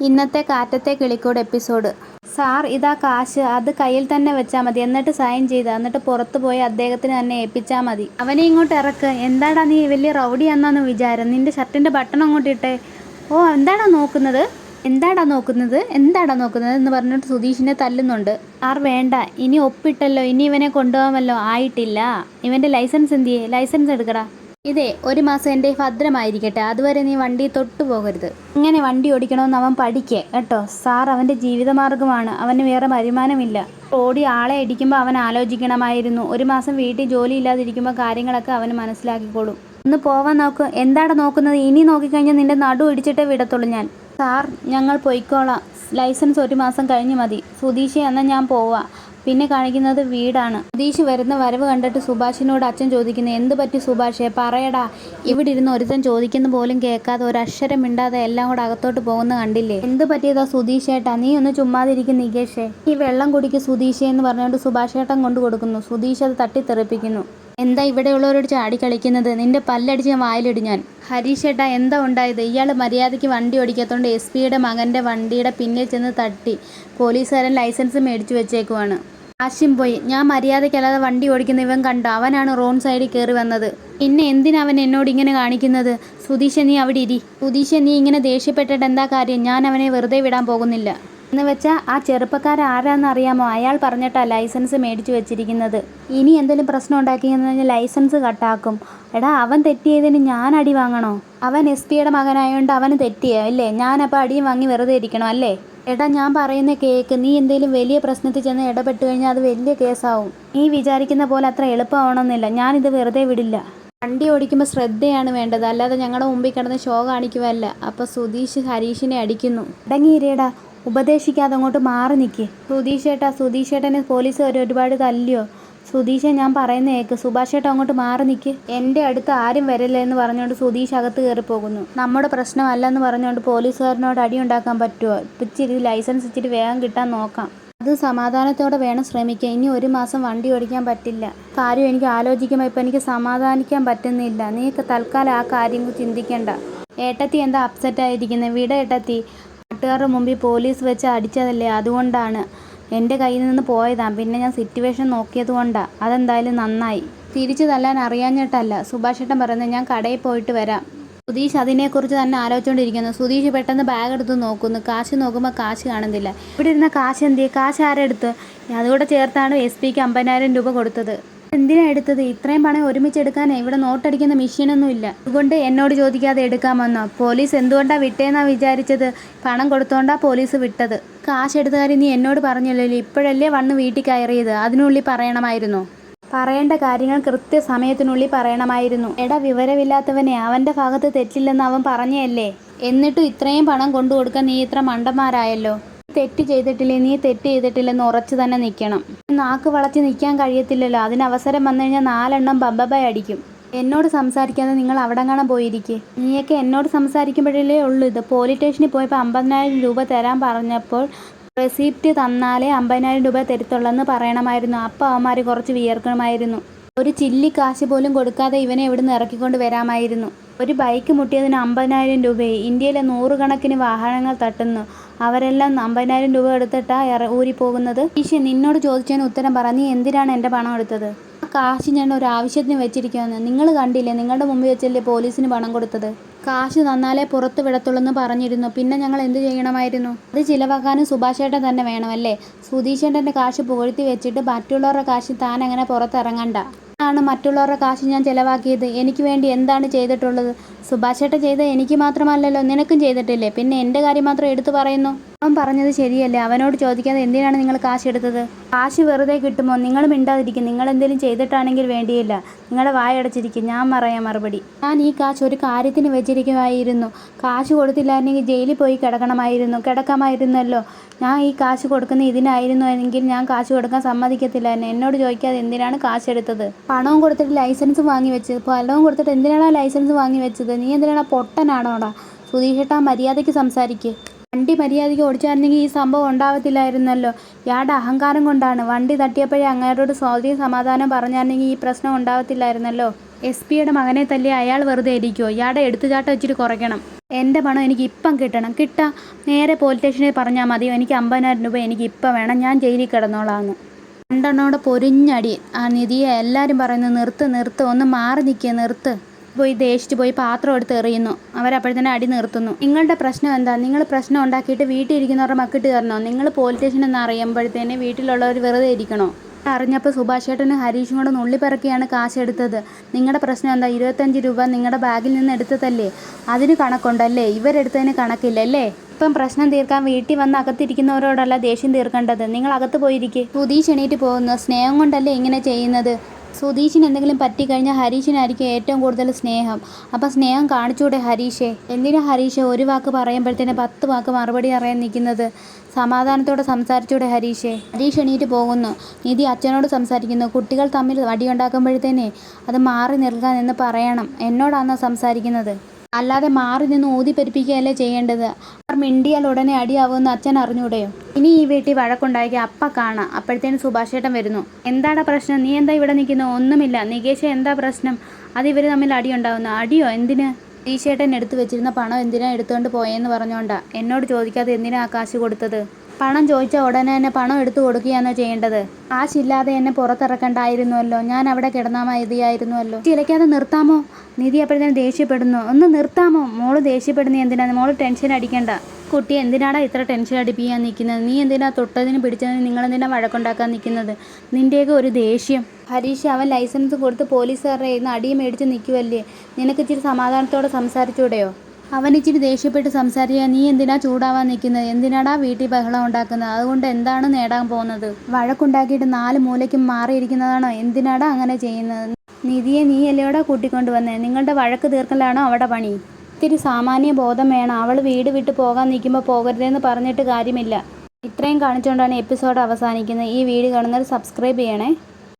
ഇന്നത്തെ കാറ്റത്തെ കിളിക്കൂട് episode. Sir ഇതാ കാശ്, അത് കയ്യിൽ തന്നെ വെച്ചാൽ മതി, എന്നിട്ട് സൈൻ ചെയ്ത് എന്നിട്ട് പുറത്തു പോയി അദ്ദേഹത്തിന് തന്നെ ഏൽപ്പിച്ചാൽ മതി. അവനെ ഇങ്ങോട്ട് ഇറക്ക്. എന്താടാ നീ വലിയ റൗഡിയാന്നാണ് വിചാരം? നിന്റെ ഷർട്ടിൻ്റെ ബട്ടൺ അങ്ങോട്ട് ഇട്ടേ. ഓ എന്താടാ നോക്കുന്നത് എന്ന് പറഞ്ഞിട്ട് സുധീഷിനെ തല്ലുന്നുണ്ട്. സാർ വേണ്ട, ഇനി ഒപ്പിട്ടല്ലോ, ഇനി ഇവനെ കൊണ്ടുപോകാമല്ലോ. ആയിട്ടില്ല. ഇവൻ്റെ ലൈസൻസ് എന്തിയേ? ലൈസൻസ് എടുക്കടാ. ഇതേ 1 മാസം എൻ്റെ ഭദ്രമായിരിക്കട്ടെ, അതുവരെ നീ വണ്ടി തൊട്ടു പോകരുത്. ഇങ്ങനെ വണ്ടി ഓടിക്കണമെന്ന് അവൻ പഠിക്കേ കേട്ടോ. സാർ അവൻ്റെ ജീവിതമാർഗ്ഗമാണ്, അവന് വേറെ വരുമാനമില്ല. ഓടി ആളെ ഇടിക്കുമ്പോൾ അവൻ ആലോചിക്കണമായിരുന്നു. 1 മാസം വീട്ടിൽ ജോലി ഇല്ലാതിരിക്കുമ്പോൾ കാര്യങ്ങളൊക്കെ അവന് മനസ്സിലാക്കിക്കോളും. ഒന്ന് പോവാൻ നോക്ക്. എന്താടാ നോക്കുന്നത്? ഇനി നോക്കിക്കഴിഞ്ഞാൽ നിന്റെ നടു ഇടിച്ചിട്ടേ വിടത്തുള്ളൂ ഞാൻ. സാർ ഞങ്ങൾ പൊയ്ക്കോളാം, ലൈസൻസ് 1 മാസം കഴിഞ്ഞ് മതി. സുധീഷേ എന്നാൽ ഞാൻ പോവാം. പിന്നെ കാണിക്കുന്നത് വീടാണ്. സുധീഷ് വരുന്ന വരവ് കണ്ടിട്ട് സുഭാഷിനോട് അച്ഛൻ ചോദിക്കുന്നു, എന്ത് പറ്റി സുഭാഷേ, പറയടാ. ഇവിടെ ഇരുന്ന് ഒരുത്തൻ ചോദിക്കുന്ന പോലും കേൾക്കാതെ ഒരക്ഷരം മിണ്ടാതെ എല്ലാം കൂടെ അകത്തോട്ട് പോകുന്ന കണ്ടില്ലേ? എന്ത് പറ്റിയതാ സുധീഷേട്ടാ? നീ ഒന്ന് ചുമ്മാതിരിക്കും നികേഷേ. ഈ വെള്ളം കുടിക്ക് സുധീഷേ എന്ന് പറഞ്ഞുകൊണ്ട് സുഭാഷേട്ടൻ കൊണ്ടു കൊടുക്കുന്നു. സുധീഷ് അത് തട്ടിത്തെറിപ്പിക്കുന്നു. എന്താ ഇവിടെയുള്ളവരോട് ചാടി കളിക്കുന്നത്? നിന്റെ പല്ലടിച്ച് ഞാൻ വായിലിടും ഞാൻ. ഹരീഷേട്ടാ എന്താ ഉണ്ടായത്? ഇയാൾ മര്യാദയ്ക്ക് വണ്ടി ഓടിക്കാത്തതുകൊണ്ട് എസ്.പിയുടെ മകൻ്റെ വണ്ടിയുടെ പിന്നിൽ ചെന്ന് തട്ടി. പോലീസുകാരൻ ലൈസൻസ് മേടിച്ചു വെച്ചേക്കുവാണ്. ആശിം പോയി. ഞാൻ മര്യാദയ്ക്കല്ലാതെ വണ്ടി ഓടിക്കുന്ന ഇവൻ കണ്ടോ? അവനാണ് റോഡ് സൈഡിൽ കയറി വന്നത്. പിന്നെ എന്തിനാ അവൻ എന്നോട് ഇങ്ങനെ കാണിക്കുന്നത്? സുധീഷ നീ അവിടെ ഇരി. സുധീഷ നീ ഇങ്ങനെ ദേഷ്യപ്പെട്ടിട്ട് എന്താ കാര്യം? ഞാൻ അവനെ വെറുതെ വിടാൻ പോകുന്നില്ല. എന്ന് വെച്ചാൽ ആ ചെറുപ്പക്കാരൻ ആരാന്ന് അറിയാമോ? അയാൾ പറഞ്ഞിട്ടാ ലൈസൻസ് മേടിച്ചു വെച്ചിരിക്കുന്നത്. ഇനി എന്തെങ്കിലും പ്രശ്നം ഉണ്ടാക്കിയെന്ന് കഴിഞ്ഞാൽ ലൈസൻസ് കട്ടാക്കും. എടാ അവൻ തെറ്റ് ചെയ്തതിന് ഞാൻ അടി വാങ്ങണോ? അവൻ എസ്.പിയുടെ മകനായതുകൊണ്ട് അവന് തെറ്റിയോ അല്ലേ? ഞാനപ്പോൾ അടിയും വാങ്ങി വെറുതെ ഇരിക്കണോ അല്ലേ? എടാ ഞാൻ പറയുന്ന കേക്ക്. നീ എന്തെങ്കിലും വലിയ പ്രശ്നത്തിൽ ചെന്ന് ഇടപെട്ട് കഴിഞ്ഞാൽ അത് വലിയ കേസാവും. നീ വിചാരിക്കുന്ന പോലെ അത്ര എളുപ്പമാവണമെന്നില്ല. ഞാനിത് വെറുതെ വിടില്ല. വണ്ടി ഓടിക്കുമ്പോൾ ശ്രദ്ധയാണ് വേണ്ടത്, അല്ലാതെ ഞങ്ങളുടെ മുമ്പിൽ കിടന്ന് ഷോ കാണിക്കുവല്ല. അപ്പോൾ സുധീഷ് ഹരീഷിനെ അടിക്കുന്നു. അടങ്ങിയിരേടാ, ഉപദേശിക്കാതെ അങ്ങോട്ട് മാറി നിൽക്ക്. സുധീഷേട്ടനെ പോലീസുകാർ ഒരുപാട് തല്ലിയോ? സുധീഷെ ഞാൻ പറയുന്ന കേൾക്ക്. സുഭാഷേട്ടൻ അങ്ങോട്ട് മാറി നിൽക്ക്. എൻ്റെ അടുത്ത് ആരും വരില്ല എന്ന് പറഞ്ഞുകൊണ്ട് സുധീഷ് അകത്ത് കയറി പോകുന്നു. നമ്മുടെ പ്രശ്നമല്ലെന്ന് പറഞ്ഞുകൊണ്ട് പോലീസുകാരനോട് അടിയുണ്ടാക്കാൻ പറ്റുമോ? ഇച്ചിരി ലൈസൻസ് ഇച്ചിരി വേഗം കിട്ടാൻ നോക്കാം. അത് സമാധാനത്തോടെ വേണം ശ്രമിക്കാൻ. ഇനി 1 മാസം വണ്ടി ഓടിക്കാൻ പറ്റില്ല. കാര്യം എനിക്ക് ആലോചിക്കുമ്പോൾ ഇപ്പം എനിക്ക് സമാധാനിക്കാൻ പറ്റുന്നില്ല. നീ തൽക്കാലം ആ കാര്യം ചിന്തിക്കണ്ട. ഏട്ടത്തി എന്താ അപ്സെറ്റായിരിക്കുന്നത്? വിട ഏട്ടത്തി. നാട്ടുകാരുടെ മുമ്പിൽ പോലീസ് വെച്ച് അടിച്ചതല്ലേ, അതുകൊണ്ടാണ്. എൻ്റെ കയ്യിൽ നിന്ന് പോയതാണ്. പിന്നെ ഞാൻ സിറ്റുവേഷൻ നോക്കിയത് കൊണ്ടാണ്. അതെന്തായാലും നന്നായി. തിരിച്ചു തല്ലാൻ അറിയാഞ്ഞിട്ടല്ല. സുഭാഷേട്ടൻ പറയുന്നത് ഞാൻ കടയിൽ പോയിട്ട് വരാം. സുധീഷ് അതിനെക്കുറിച്ച് തന്നെ ആലോചിച്ചുകൊണ്ടിരിക്കുന്നു. സുധീഷ് പെട്ടെന്ന് ബാഗ് എടുത്ത് നോക്കുന്നു. കാശ് നോക്കുമ്പോൾ കാശ് കാണുന്നില്ല. ഇവിടെ ഇരുന്ന കാശ് എന്തിയെ? കാശ് ആരെടുത്ത്? അതുകൂടെ ചേർത്താണ് എസ്.പിക്ക് 50,000 രൂപ കൊടുത്തത്. എന്തിനാണ് എടുത്തത്? ഇത്രയും പണം ഒരുമിച്ച് എടുക്കാൻ ഇവിടെ നോട്ടടിക്കുന്ന മെഷീനൊന്നും ഇല്ല. അതുകൊണ്ട് എന്നോട് ചോദിക്കാതെ എടുക്കാമെന്നോ? പോലീസ് എന്തുകൊണ്ടാണ് വിട്ടേന്നാണ് വിചാരിച്ചത്? പണം കൊടുത്തോണ്ടാണ് പോലീസ് വിട്ടത്. കാശ് എടുത്ത കാര്യം നീ എന്നോട് പറഞ്ഞില്ലല്ലോ. ഇപ്പോഴല്ലേ വന്ന് വീട്ടിൽ കയറിയത്? അതിനുള്ളിൽ പറയണമായിരുന്നോ? പറയേണ്ട കാര്യങ്ങൾ കൃത്യസമയത്തിനുള്ളിൽ പറയണമായിരുന്നു. എടാ വിവരമില്ലാത്തവനെ, അവൻ്റെ ഭാഗത്ത് തെറ്റില്ലെന്ന് അവൻ പറഞ്ഞല്ലേ? എന്നിട്ടും ഇത്രയും പണം കൊണ്ടു കൊടുക്കാൻ നീ ഇത്ര മണ്ടന്മാരായല്ലോ. തെറ്റ് ചെയ്തിട്ടില്ലെന്ന് ഉറച്ചു തന്നെ നിൽക്കണം. നാക്ക് വളച്ച് നിൽക്കാൻ കഴിയത്തില്ലല്ലോ. അതിന് അവസരം വന്നു കഴിഞ്ഞാൽ 4 എണ്ണം ബബ്ബബായ് അടിക്കും. എന്നോട് സംസാരിക്കാതെ നിങ്ങൾ അവിടെ കാണാൻ പോയിരിക്കെ. നീയൊക്കെ എന്നോട് സംസാരിക്കുമ്പോഴല്ലേ ഉള്ളൂ ഇത്. പോലീസ് സ്റ്റേഷനിൽ പോയപ്പോൾ 50,000 രൂപ തരാൻ പറഞ്ഞപ്പോൾ റെസിപ്റ്റ് തന്നാലേ 50,000 രൂപ തരത്തുള്ളെന്ന് പറയണമായിരുന്നു. അപ്പോൾ അവന്മാർ കുറച്ച് വിയർക്കണമായിരുന്നു. ഒരു ചില്ലി കാശ് പോലും കൊടുക്കാതെ ഇവനെ ഇവിടുന്ന് ഇറക്കിക്കൊണ്ട് വരാമായിരുന്നു. ഒരു ബൈക്ക് മുട്ടിയതിന് 50,000 രൂപയെ. ഇന്ത്യയിലെ 100 കണക്കിന് വാഹനങ്ങൾ തട്ടുന്നു. അവരെല്ലാം 50,000 രൂപ എടുത്തിട്ടാ ഊരിപ്പോകുന്നത്. ഈശ്വ നിന്നോട് ചോദിച്ചതിന് ഉത്തരം പറ. നീ എന്തിനാണ് എൻ്റെ പണം എടുത്തത്? ആ കാശ് ഞാൻ ഒരു ആവശ്യത്തിന് വെച്ചിരിക്കുമെന്ന് നിങ്ങൾ കണ്ടില്ലേ? നിങ്ങളുടെ മുമ്പിൽ വെച്ചല്ലേ പോലീസിന് പണം കൊടുത്തത്. കാശ് തന്നാലേ പുറത്ത് വിടത്തുള്ളെന്ന് പറഞ്ഞിരുന്നു. പിന്നെ ഞങ്ങൾ എന്ത് ചെയ്യണമായിരുന്നു? അത് ചിലവാക്കാനും സുഭാഷേട്ടൻ തന്നെ വേണമല്ലേ? സുധീഷേട്ടൻ്റെ കാശ് പുകഴ്ത്തി വെച്ചിട്ട് മറ്റുള്ളവരുടെ കാശ് താൻ അങ്ങനെ പുറത്തിറങ്ങണ്ട. ആണ് മറ്റുള്ളവരുടെ കാശ് ഞാൻ ചിലവാക്കിയത്. എനിക്ക് വേണ്ടി എന്താണ് ചെയ്തിട്ടുള്ളത്? സുഭാഷേട്ടൻ ചെയ്ത് എനിക്ക് മാത്രമല്ലല്ലോ, നിനക്കും ചെയ്തിട്ടില്ലേ? പിന്നെ എൻ്റെ കാര്യം മാത്രം എടുത്തു പറയുന്നു. അവൻ പറഞ്ഞത് ശരിയല്ലേ? അവനോട് ചോദിക്കാതെ എന്തിനാണ് നിങ്ങൾ കാശ് എടുത്തത്? കാശ് വെറുതെ കിട്ടുമോ? നിങ്ങൾ മിണ്ടാതിരിക്കും. നിങ്ങൾ എന്തെങ്കിലും ചെയ്തിട്ടാണെങ്കിൽ വേണ്ടിയില്ല. നിങ്ങളുടെ വായടച്ചിരിക്കും. ഞാൻ പറയാം മറുപടി. ഞാൻ ഈ കാശ് ഒരു കാര്യത്തിന് വെച്ചിരിക്കുമായിരുന്നു. കാശ് കൊടുത്തില്ലായിരുന്നെങ്കിൽ ജയിലിൽ പോയി കിടക്കാമായിരുന്നല്ലോ. ഞാൻ ഈ കാശ് കൊടുക്കുന്ന ഇതിനായിരുന്നു എങ്കിൽ ഞാൻ കാശ് കൊടുക്കാൻ സമ്മതിക്കത്തില്ലായിരുന്നു. എന്നോട് ചോദിക്കാതെ എന്തിനാണ് കാശ് എടുത്തത്? പണവും കൊടുത്തിട്ട് ലൈസൻസ് വാങ്ങി വെച്ചത്. പണവും കൊടുത്തിട്ട് എന്തിനാണ് ലൈസൻസ് വാങ്ങി വെച്ചത്? നീ എന്തിനാണ് പൊട്ടനാണോടാ? സുധീഷേട്ടാ മര്യാദയ്ക്ക് സംസാരിക്ക്. വണ്ടി മര്യാദയ്ക്ക് ഓടിച്ചായിരുന്നെങ്കിൽ ഈ സംഭവം ഉണ്ടാവത്തില്ലായിരുന്നല്ലോ. ഇയാളുടെ അഹങ്കാരം കൊണ്ടാണ്. വണ്ടി തട്ടിയപ്പോഴേ അങ്ങേരോട് സമാധാനം പറഞ്ഞായിരുന്നെങ്കിൽ ഈ പ്രശ്നം ഉണ്ടാവത്തില്ലായിരുന്നല്ലോ. എസ്.പിയുടെ മകനെ തല്ലി അയാൾ വെറുതെ ഇരിക്കുമോ? ഇയാളുടെ എടുത്തുചാട്ടം ഇച്ചിരി കുറയ്ക്കണം. എൻ്റെ പണം എനിക്ക് ഇപ്പം കിട്ടണം. നേരെ പോലീസ് സ്റ്റേഷനിൽ പറഞ്ഞാൽ മതിയോ? എനിക്ക് 50,000 രൂപ എനിക്ക് ഇപ്പം വേണം, ഞാൻ ജയിലിൽ കിടന്നോളാന്ന്. രണ്ടെണ്ണോടെ പൊരിഞ്ഞടി. ആ നിധിയെ എല്ലാവരും പറയുന്നു നിർത്ത്, ഒന്ന് മാറി നിൽക്കുക, നിർത്ത്. പോയി ദേഷിച്ച് പോയി പാത്രം എടുത്ത് എറിയുന്നു. അവരപ്പോഴത്തന്നെ അടി നിർത്തുന്നു. നിങ്ങളുടെ പ്രശ്നം എന്താ? നിങ്ങൾ പ്രശ്നം ഉണ്ടാക്കിയിട്ട് വീട്ടിൽ ഇരിക്കുന്നവരുടെ മക്കിട്ട് കയറണോ? നിങ്ങൾ പോലീസ് സ്റ്റേഷനെന്ന് അറിയുമ്പോഴത്തേന് വീട്ടിലുള്ളവർ വെറുതെ ഇരിക്കണോ? അറിഞ്ഞപ്പോൾ സുഭാഷ് ചേട്ടനും ഹരീഷും കൂടെ നുള്ളിപ്പറക്കിയാണ് കാശെടുത്തത്. നിങ്ങളുടെ പ്രശ്നം എന്താ? 25 രൂപ നിങ്ങളുടെ ബാഗിൽ നിന്ന് എടുത്തതല്ലേ? അതിന് കണക്കുണ്ടല്ലേ? ഇവരെടുത്തതിന് കണക്കില്ലല്ലേ? ഇപ്പം പ്രശ്നം തീർക്കാൻ വീട്ടിൽ വന്ന് അകത്തിരിക്കുന്നവരോടല്ല ദേഷ്യം തീർക്കേണ്ടത്. നിങ്ങൾ അകത്ത് പോയിരിക്കെ. സുധീഷ് എണീറ്റ് പോകുന്നു. സ്നേഹം കൊണ്ടല്ലേ ഇങ്ങനെ ചെയ്യുന്നത്? സുധീഷിന് എന്തെങ്കിലും പറ്റിക്കഴിഞ്ഞാൽ ഹരീഷിനായിരിക്കും ഏറ്റവും കൂടുതൽ സ്നേഹം. അപ്പം സ്നേഹം കാണിച്ചൂടെ ഹരീഷേ? എന്തിനാ ഹരീഷേ ഒരു വാക്ക് പറയുമ്പോഴത്തേന് 10 വാക്ക് മറുപടി അറിയാൻ നിൽക്കുന്നത്? സമാധാനത്തോടെ സംസാരിച്ചൂടെ ഹരീഷേ? ഹരീഷ് എണീറ്റ് പോകുന്നു. നിധി അച്ഛനോട് സംസാരിക്കുന്നു. കുട്ടികൾ തമ്മിൽ അടിയുണ്ടാക്കുമ്പോഴത്തേനെ അത് മാറി നിൽക്കാൻ എന്ന് പറയണം. എന്നോടാണോ സംസാരിക്കുന്നത്? അല്ലാതെ മാറി നിന്ന് ഊതിപ്പെരിപ്പിക്കുകയല്ലേ ചെയ്യേണ്ടത്. അവർ മിണ്ടിയാൽ ഉടനെ അടിയാവുമെന്ന് അച്ഛൻ അറിഞ്ഞൂടെയോ? ഇനി ഈ വീട്ടിൽ വഴക്കുണ്ടാക്കി അപ്പം കാണാം. അപ്പോഴത്തേന് സുഭാഷ് ചേട്ടൻ വരുന്നു. എന്താടാ പ്രശ്നം? നീ എന്താ ഇവിടെ നിൽക്കുന്നു? ഒന്നുമില്ല. നികേഷ് എന്താ പ്രശ്നം? അത് ഇവർ തമ്മിൽ അടിയുണ്ടാവുന്നു. അടിയോ? എന്തിന്? ഈശേട്ടൻ എടുത്തു വെച്ചിരുന്ന പണം എന്തിനാ എടുത്തുകൊണ്ട് പോയെന്ന് പറഞ്ഞോണ്ടാ. എന്നോട് ചോദിക്കാതെ എന്തിനാ ആ കാശ് കൊടുത്തത്? പണം ചോദിച്ചാൽ ഉടനെ തന്നെ പണം എടുത്തു കൊടുക്കുകയാണോ ചെയ്യേണ്ടത്? കാശില്ലാതെ എന്നെ പുറത്തിറക്കണ്ടായിരുന്നുവല്ലോ. ഞാൻ അവിടെ കിടന്നാൽ മതിയായിരുന്നുവല്ലോ. ചിലക്കാതെ നിർത്താമോ? നിധി അപ്പോഴത്തേന് ദേഷ്യപ്പെടുന്നു. ഒന്ന് നിർത്താമോ? മോള് ദേഷ്യപ്പെടുന്ന എന്തിനാ? മോള് ടെൻഷൻ അടിക്കണ്ട. കുട്ടി എന്തിനാടാ ഇത്ര ടെൻഷൻ അടിപ്പിക്കാൻ നിൽക്കുന്നത്? നീ എന്തിനാ തൊട്ടതിനും പിടിച്ചതിനും നിങ്ങളെന്തിനാ വഴക്കുണ്ടാക്കാൻ നിൽക്കുന്നത്? നിൻ്റെയൊക്കെ ഒരു ദേഷ്യം. ഹരീഷ് അവൻ ലൈസൻസ് കൊടുത്ത് പോലീസുകാരുടെ കയ്യിൽ നിന്ന് അടിയും മേടിച്ച് നിൽക്കുമല്ലേ? നിനക്ക് ഇച്ചിരി സമാധാനത്തോടെ സംസാരിച്ചൂടെയോ? അവൻ ഇച്ചിരി ദേഷ്യപ്പെട്ട് സംസാരിക്കാൻ നീ എന്തിനാ ചൂടാവാൻ നിൽക്കുന്നത്? എന്തിനാടാ വീട്ടിൽ ബഹളം ഉണ്ടാക്കുന്നത്? അതുകൊണ്ട് എന്താണ് നേടാൻ പോകുന്നത്? വഴക്കുണ്ടാക്കിയിട്ട് 4 മൂലയ്ക്കും മാറിയിരിക്കുന്നതാണോ? എന്തിനാടാ അങ്ങനെ ചെയ്യുന്നത്? നിധിയെ നീ അല്ലയോടാ കൂട്ടിക്കൊണ്ട് വന്നേ? നിങ്ങളുടെ വഴക്ക് തീർക്കലാണോ അവിടെ പണി? ഇത്തിരി സാമാന്യ ബോധം വേണം. അവൾ വീട് വിട്ട് പോകാൻ നിൽക്കുമ്പോൾ പോകരുതെന്ന് പറഞ്ഞിട്ട് കാര്യമില്ല. ഇത്രയും കാണിച്ചുകൊണ്ടാണ് എപ്പിസോഡ് അവസാനിക്കുന്നത്. ഈ വീഡിയോ കാണുന്നവർ സബ്സ്ക്രൈബ് ചെയ്യണേ.